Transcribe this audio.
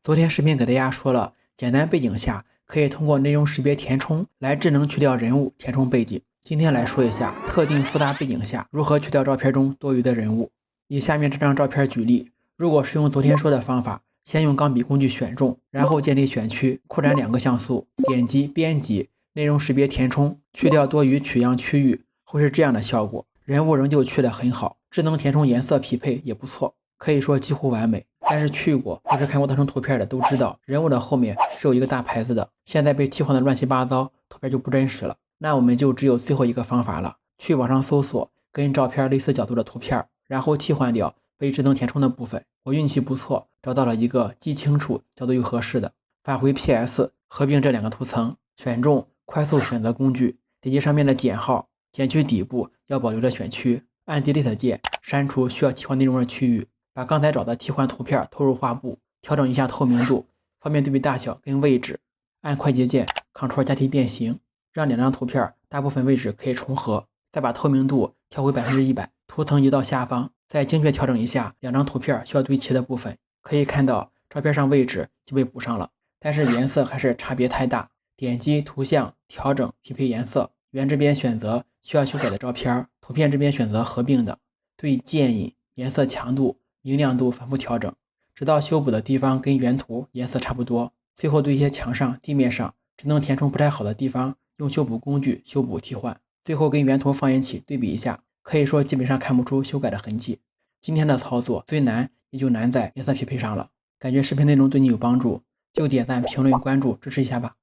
昨天视频给大家说了，简单背景下可以通过内容识别填充来智能去掉人物，填充背景。今天来说一下特定复杂背景下如何去掉照片中多余的人物。以下面这张照片举例，如果是用昨天说的方法，先用钢笔工具选中，然后建立选区，扩展2个像素，点击编辑，内容识别填充，去掉多余取样区域，会是这样的效果。人物仍旧去得很好，智能填充颜色匹配也不错，可以说几乎完美。但是去过或是看过合成图片的都知道，人物的后面是有一个大牌子的，现在被替换的乱七八糟，图片就不真实了。那我们就只有最后一个方法了，去网上搜索跟照片类似角度的图片，然后替换掉被智能填充的部分。我运气不错，找到了一个既清楚角度又合适的，返回 PS， 合并这2个图层，选中，快速选择工具，点击上面的减号，减去底部要保留的选区，按 Delete 键删除需要替换内容的区域。把刚才找的替换图片投入画布，调整一下透明度，方便对比大小跟位置。按快捷键 Ctrl 加 T 变形，让2张图片大部分位置可以重合。再把透明度调回100%，图层移到下方，再精确调整一下2张图片需要对齐的部分。可以看到照片上位置就被补上了，但是颜色还是差别太大。点击图像调整匹配颜色，原这边选择需要修改的照片，图片这边选择合并的，对渐隐、颜色强度、明亮度反复调整，直到修补的地方跟原图颜色差不多。最后对一些墙上、地面上智能填充不太好的地方，用修补工具修补替换。最后跟原图放一起对比一下，可以说基本上看不出修改的痕迹。今天的操作最难也就难在颜色匹配上了。感觉视频内容对你有帮助，就点赞、评论、关注支持一下吧。